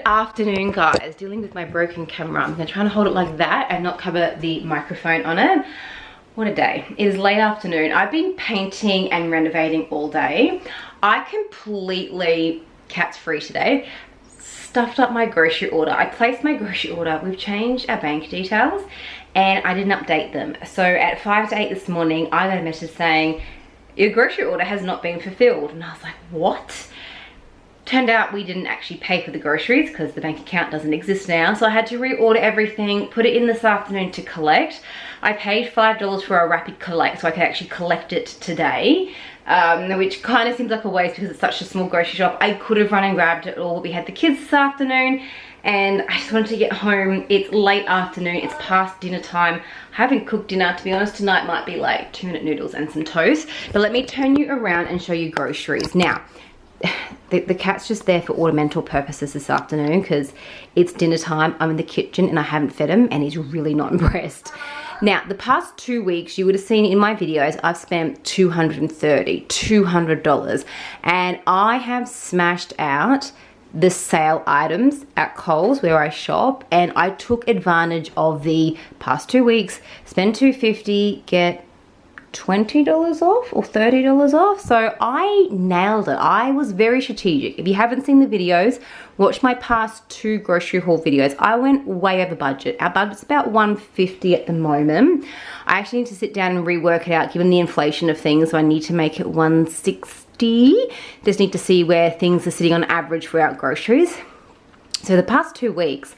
afternoon, guys. Dealing with my broken camera. I'm gonna try and hold it like that and not cover the microphone on it. What a day. It is late afternoon. I've been painting and renovating all day. I completely cat's free today. Stuffed up my grocery order. I placed my grocery order. We've changed our bank details and I didn't update them. So at 5 to 8 this morning, I got a message saying, your grocery order has not been fulfilled. And I was like, what? Turned out we didn't actually pay for the groceries because the bank account doesn't exist now. So I had to reorder everything, put it in this afternoon to collect. I paid $5 for a rapid collect so I could actually collect it today. Which kind of seems like a waste because it's such a small grocery shop. I could have run and grabbed it all. We had the kids this afternoon and I just wanted to get home. It's late afternoon, it's past dinner time. I haven't cooked dinner, to be honest. Tonight might be like 2-minute noodles and some toast. But let me turn you around and show you groceries. Now, the cat's just there for ornamental purposes this afternoon because it's dinner time. I'm in the kitchen and I haven't fed him and he's really not impressed. Now, the past 2 weeks, you would have seen in my videos, I've spent $200 and I have smashed out the sale items at Coles where I shop, and I took advantage of the past 2 weeks, spend $250, get $20 off or $30 off. So I nailed it. I was very strategic. If you haven't seen the videos, watch my past 2 grocery haul videos. I went way over budget. Our budget's about $150 at the moment. I actually need to sit down and rework it out given the inflation of things, so I need to make it $160. Just need to see where things are sitting on average for our groceries. So the past 2 weeks,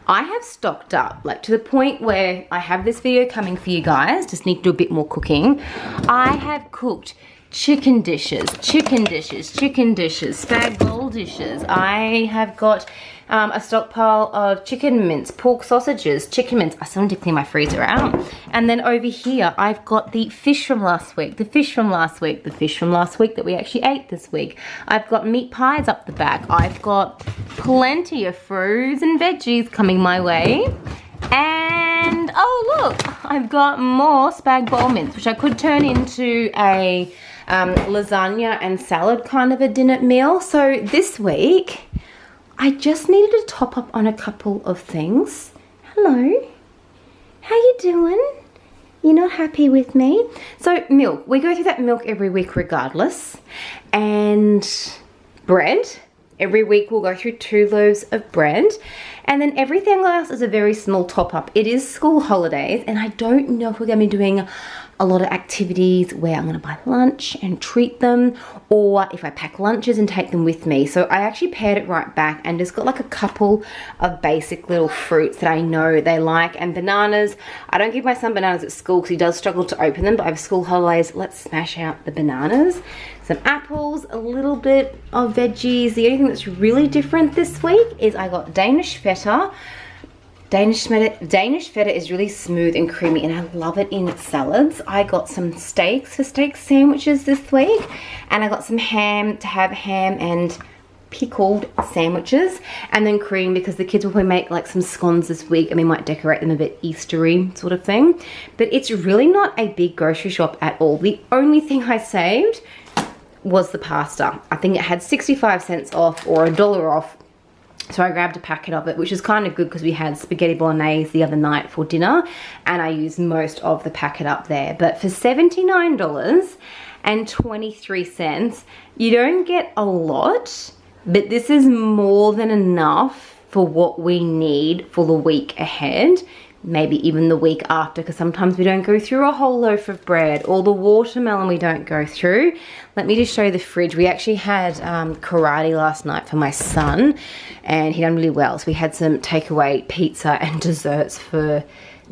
I have stocked up, like to the point where I have this video coming for you guys, just need to do a bit more cooking. I have cooked chicken dishes, spag bowl dishes. I have got a stockpile of chicken mince, pork sausages, chicken mince. I still need to clean my freezer out. And then over here, I've got the fish from last week, the fish from last week that we actually ate this week. I've got meat pies up the back. I've got plenty of frozen veggies coming my way. And, oh look, I've got more spag bowl mince, which I could turn into a lasagna and salad kind of a dinner meal. So this week, I just needed to top up on a couple of things. Hello, how you doing? You're not happy with me? So milk, we go through that milk every week regardless. And bread, every week we'll go through 2 loaves of bread. And then everything else is a very small top up. It is school holidays and I don't know if we're gonna be doing a lot of activities where I'm gonna buy lunch and treat them, or if I pack lunches and take them with me. So I actually pared it right back and just got like a couple of basic little fruits that I know they like, and bananas. I don't give my son bananas at school because he does struggle to open them, but over school holidays, let's smash out the bananas. Some apples, a little bit of veggies. The only thing that's really different this week is I got Danish feta. Danish feta is really smooth and creamy and I love it in salads. I got some steaks for steak sandwiches this week, and I got some ham to have ham and pickled sandwiches, and then cream because the kids will probably make like some scones this week and we might decorate them a bit Eastery sort of thing. But it's really not a big grocery shop at all. The only thing I saved was the pasta. I think it had 65 cents off or $1 off. So I grabbed a packet of it, which is kind of good because we had spaghetti bolognese the other night for dinner and I used most of the packet up there. But for $79.23, you don't get a lot, but this is more than enough for what we need for the week ahead. Maybe even the week after, because sometimes we don't go through a whole loaf of bread, or the watermelon we don't go through. Let me just show you the fridge. We actually had karate last night for my son and he done really well. So we had some takeaway pizza and desserts for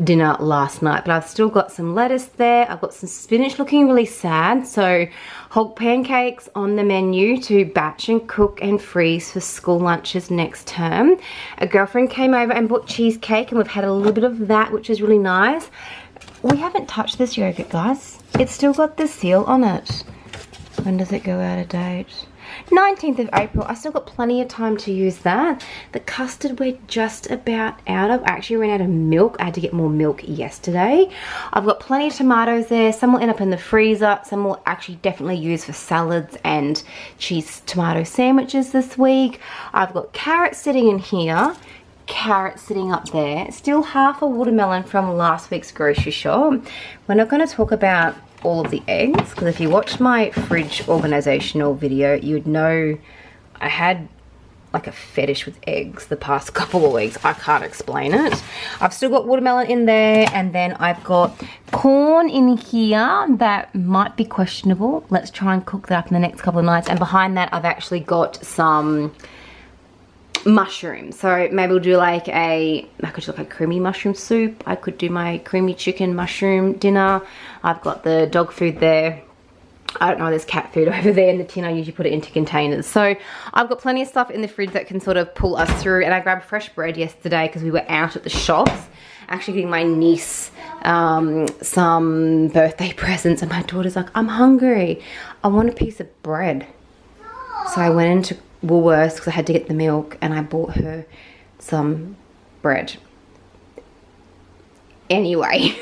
dinner last night, but I've still got some lettuce there. I've got some spinach looking really sad. So Hulk pancakes on the menu to batch and cook and freeze for school lunches next term. A girlfriend came over and bought cheesecake and we've had a little bit of that, which is really nice. We haven't touched this yogurt, guys. It's still got the seal on it. When does it go out of date? 19th of April. I still got plenty of time to use that. The custard we're just about out of. I actually ran out of milk. I had to get more milk yesterday. I've got plenty of tomatoes there. Some will end up in the freezer. Some will actually definitely use for salads and cheese tomato sandwiches this week. I've got carrots sitting in here. Carrot sitting up there. Still half a watermelon from last week's grocery shop. We're not going to talk about all of the eggs, because if you watched my fridge organizational video, you would know I had like a fetish with eggs the past couple of weeks. I can't explain it. I've still got watermelon in there, and then I've got corn in here that might be questionable. Let's try and cook that up in the next couple of nights. And behind that, I've actually got some mushrooms. So maybe we'll do like I could do like a creamy mushroom soup. I could do my creamy chicken mushroom dinner. I've got the dog food there. I don't know, there's cat food over there in the tin. I usually put it into containers. So I've got plenty of stuff in the fridge that can sort of pull us through. And I grabbed fresh bread yesterday because we were out at the shops actually getting my niece some birthday presents, and my daughter's like, I'm hungry, I want a piece of bread. So I went into Woolworths because I had to get the milk, and I bought her some bread. Anyway,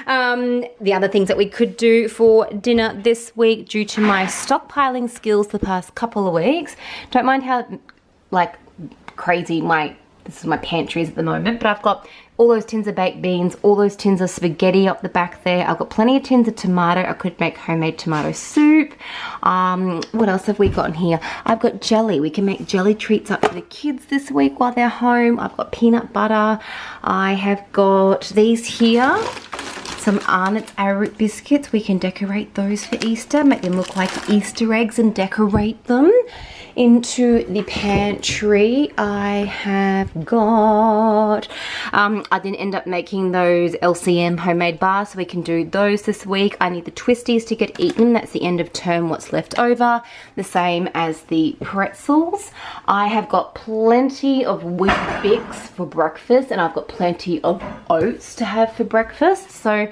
the other things that we could do for dinner this week, due to my stockpiling skills the past couple of weeks, don't mind how like crazy this is my pantry is at the moment, but I've got all those tins of baked beans, all those tins of spaghetti up the back there. I've got plenty of tins of tomato. I could make homemade tomato soup. What else have we got in here? I've got jelly. We can make jelly treats up for the kids this week while they're home. I've got peanut butter. I have got these here, some Arnott's arrowroot biscuits. We can decorate those for Easter, make them look like Easter eggs and decorate them. Into the pantry, I have got, I didn't end up making those LCM homemade bars, so we can do those this week. I need the twisties to get eaten. That's the end of term, what's left over. The same as the pretzels. I have got plenty of wheat bix for breakfast, and I've got plenty of oats to have for breakfast. So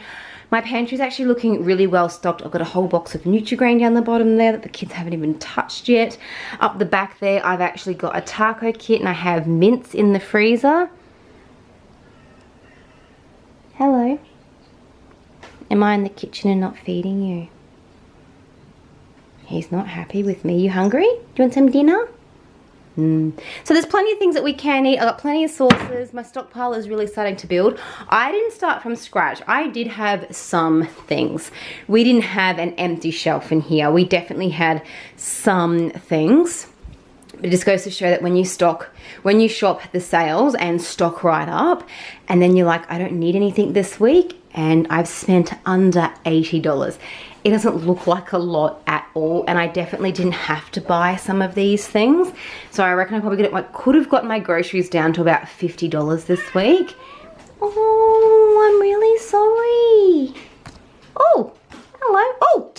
my pantry is actually looking really well stocked. I've got a whole box of Nutri-Grain down the bottom there that the kids haven't even touched yet. Up the back there, I've actually got a taco kit, and I have mince in the freezer. Hello. Am I in the kitchen and not feeding you? He's not happy with me. You hungry? Do you want some dinner? So there's plenty of things that we can eat. I've got plenty of sauces. My stockpile is really starting to build. I didn't start from scratch. I did have some things. We didn't have an empty shelf in here. We definitely had some things. It just goes to show that when you shop the sales and stock right up, and then you're like, I don't need anything this week, and I've spent under $80. It doesn't look like a lot at all, and I definitely didn't have to buy some of these things. So I reckon I could have got my groceries down to about $50 this week. Oh, I'm really sorry. Oh, hello. Oh.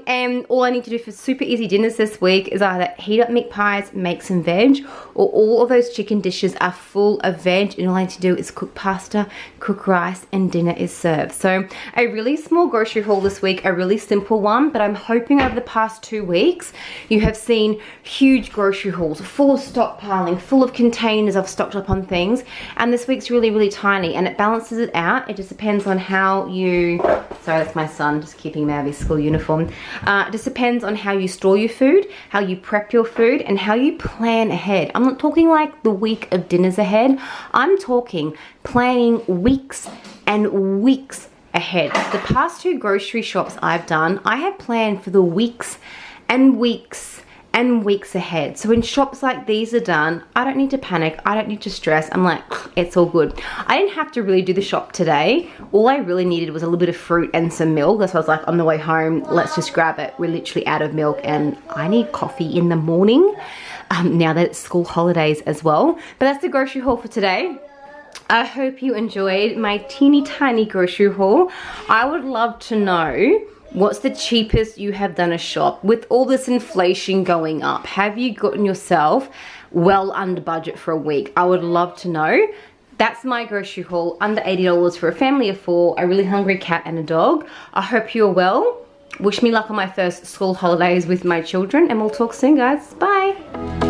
And all I need to do for super easy dinners this week is either heat up meat pies, make some veg, or all of those chicken dishes are full of veg, and all I need to do is cook pasta, cook rice, and dinner is served. So a really small grocery haul this week, a really simple one, but I'm hoping over the past 2 weeks you have seen huge grocery hauls full of stockpiling, full of containers I've stocked up on things, and this week's really, really tiny, and it balances it out. It just depends on how you, sorry, that's my son just keeping me out of his school uniform. It just depends on how you store your food, how you prep your food, and how you plan ahead. I'm not talking like the week of dinners ahead. I'm talking planning weeks and weeks ahead. The past 2 grocery shops I've done, I have planned for the weeks and weeks and weeks ahead. So when shops like these are done, I don't need to panic. I don't need to stress. I'm like, it's all good. I didn't have to really do the shop today. All I really needed was a little bit of fruit and some milk. That's why I was like, on the way home, let's just grab it. We're literally out of milk, and I need coffee in the morning now that it's school holidays as well. But that's the grocery haul for today. I hope you enjoyed my teeny tiny grocery haul. I would love to know, what's the cheapest you have done a shop? With all this inflation going up, have you gotten yourself well under budget for a week? I would love to know. That's my grocery haul, under $80 for a family of 4, a really hungry cat and a dog. I hope you're well. wish me luck on my first school holidays with my children, and we'll talk soon, guys. Bye.